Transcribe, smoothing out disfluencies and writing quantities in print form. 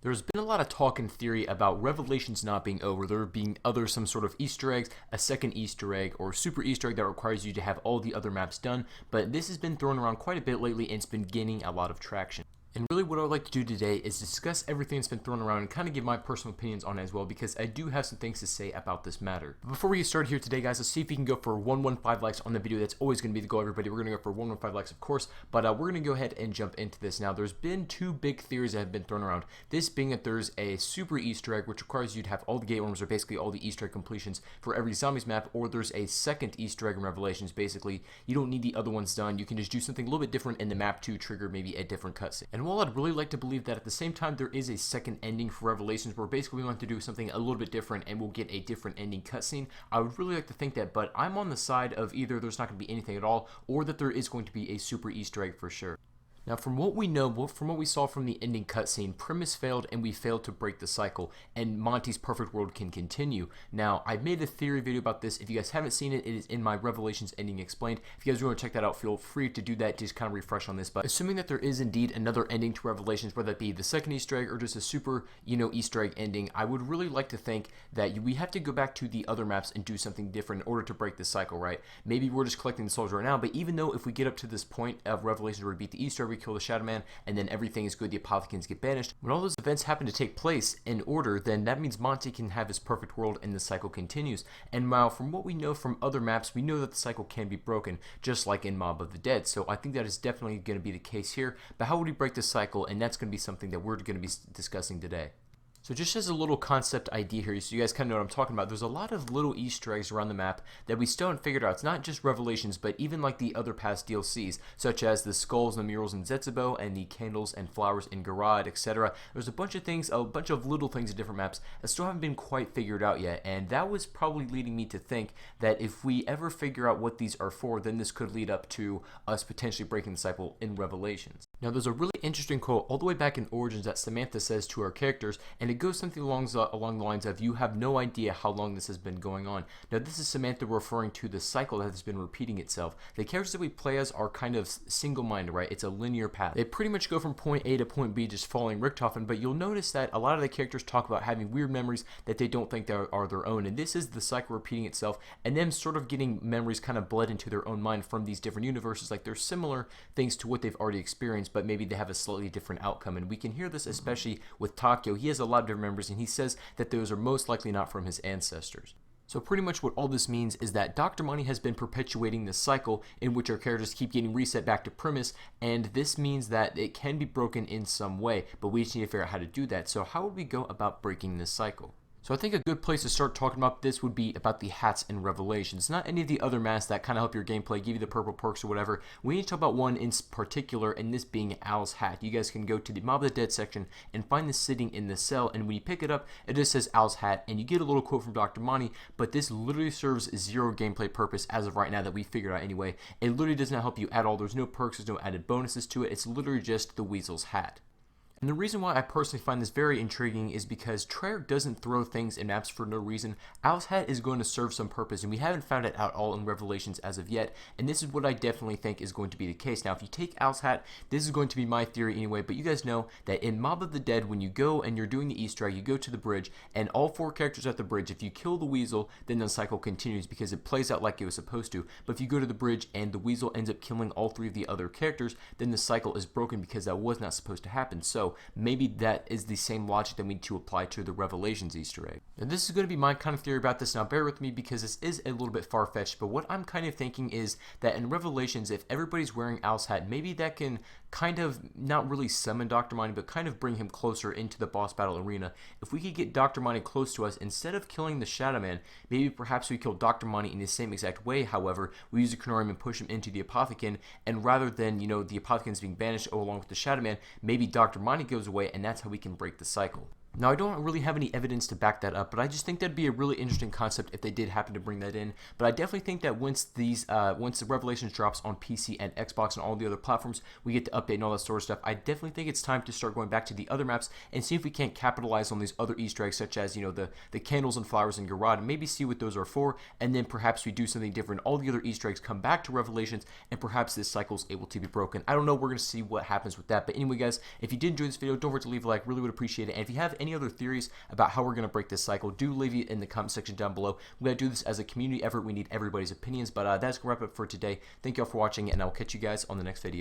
There's been a lot of talk and theory about Revelations not being over, there being some sort of Easter eggs, a second Easter egg, or super Easter egg that requires you to have all the other maps done, but this has been thrown around quite a bit lately and it's been gaining a lot of traction. And really what I would like to do today is discuss everything that's been thrown around and kind of give my personal opinions on it as well, because I do have some things to say about this matter. But before we get started here today, guys, let's see if we can go for 115 likes on the video. That's always going to be the goal, everybody. We're going to go for 115 likes, of course, but we're going to go ahead and jump into this. Now, there's been two big theories that have been thrown around. This being that there's a super Easter egg, which requires you to have all the gate worms, or basically all the Easter egg completions for every zombies map, or there's a second Easter egg in Revelations. Basically, you don't need the other ones done. You can just do something a little bit different in the map to trigger maybe a different cutscene. And while I'd really like to believe that at the same time there is a second ending for Revelations where basically we want to do something a little bit different and we'll get a different ending cutscene, I would really like to think that, but I'm on the side of either there's not going to be anything at all or that there is going to be a super Easter egg for sure. Now, from what we know, from what we saw from the ending cutscene, Primus failed and we failed to break the cycle, and Monty's perfect world can continue. Now, I made a theory video about this. If you guys haven't seen it, it is in my Revelations ending explained. If you guys want to check that out, feel free to do that, just kind of refresh on this. But assuming that there is indeed another ending to Revelations, whether that be the second Easter egg or just a super, Easter egg ending, I would really like to think that we have to go back to the other maps and do something different in order to break the cycle, right? Maybe we're just collecting the souls right now, but even though if we get up to this point of Revelations where we beat the Easter egg, we kill the Shadow Man, and then everything is good, the Apothecans get banished. When all those events happen to take place in order, then that means Monty can have his perfect world and the cycle continues. And while from what we know from other maps, we know that the cycle can be broken, just like in Mob of the Dead. So I think that is definitely going to be the case here. But how would we break the cycle? And that's going to be something that we're going to be discussing today. So just as a little concept idea here, so you guys kind of know what I'm talking about, there's a lot of little Easter eggs around the map that we still haven't figured out. It's not just Revelations, but even like the other past DLCs, such as the skulls and the murals in Zetsubou, and the candles and flowers in Garad, etc. There's a bunch of things, a bunch of little things in different maps that still haven't been quite figured out yet, and that was probably leading me to think that if we ever figure out what these are for, then this could lead up to us potentially breaking the cycle in Revelations. Now, there's a really interesting quote all the way back in Origins that Samantha says to our characters, and it goes something along the lines of, "You have no idea how long this has been going on." Now, this is Samantha referring to the cycle that has been repeating itself. The characters that we play as are kind of single-minded, right? It's a linear path. They pretty much go from point A to point B just following Richtofen, but you'll notice that a lot of the characters talk about having weird memories that they don't think that are their own, and this is the cycle repeating itself, and them sort of getting memories kind of bled into their own mind from these different universes. Like, they're similar things to what they've already experienced, but maybe they have a slightly different outcome. And we can hear this especially with Takeo. He has a lot of different memories, and he says that those are most likely not from his ancestors. So pretty much what all this means is that Dr. Montys has been perpetuating this cycle in which our characters keep getting reset back to Primus, and this means that it can be broken in some way, but we just need to figure out how to do that. So how would we go about breaking this cycle? So I think a good place to start talking about this would be about the hats in Revelations, not any of the other masks that kind of help your gameplay, give you the purple perks or whatever. We need to talk about one in particular, and this being Al's hat. You guys can go to the Mob of the Dead section and find this sitting in the cell, and when you pick it up, it just says Al's hat, and you get a little quote from Dr. Montys, but this literally serves zero gameplay purpose as of right now that we figured out anyway. It literally does not help you at all. There's no perks, there's no added bonuses to it. It's literally just the Weasel's hat. And the reason why I personally find this very intriguing is because Treyarch doesn't throw things in maps for no reason. Al's hat is going to serve some purpose, and we haven't found it out all in Revelations as of yet, and this is what I definitely think is going to be the case. Now, if you take Al's hat, this is going to be my theory anyway, but you guys know that in Mob of the Dead, when you go and you're doing the Easter egg, you go to the bridge, and all 4 characters at the bridge, if you kill the Weasel, then the cycle continues because it plays out like it was supposed to. But if you go to the bridge and the Weasel ends up killing all 3 of the other characters, then the cycle is broken because that was not supposed to happen. So maybe that is the same logic that we need to apply to the Revelations Easter egg. Now, this is going to be my kind of theory about this. Now, bear with me because this is a little bit far-fetched, but what I'm kind of thinking is that in Revelations, if everybody's wearing Al's hat, maybe that can kind of not really summon Dr. Montys, but kind of bring him closer into the boss battle arena. If we could get Dr. Montys close to us, instead of killing the Shadow Man, maybe perhaps we kill Dr. Montys in the same exact way. However, we use the Canorium and push him into the Apothecon, and rather than, the Apothecons being banished along with the Shadow Man, maybe Dr. Montys goes away, and that's how we can break the cycle. Now, I don't really have any evidence to back that up, but I just think that'd be a really interesting concept if they did happen to bring that in. But I definitely think that once the Revelations drops on PC and Xbox and all the other platforms, we get to update and all that sort of stuff. I definitely think it's time to start going back to the other maps and see if we can't capitalize on these other Easter eggs, such as the candles and flowers in Garad, and maybe see what those are for, and then perhaps we do something different. All the other Easter eggs come back to Revelations, and perhaps this cycle is able to be broken. I don't know. We're gonna see what happens with that. But anyway, guys, if you did enjoy this video, don't forget to leave a like. Really would appreciate it. And if you have any other theories about how we're going to break this cycle, do leave it in the comment section down below. We're going to do this as a community effort. We need everybody's opinions. But that's going to wrap up for today. Thank you all for watching, and I'll catch you guys on the next video.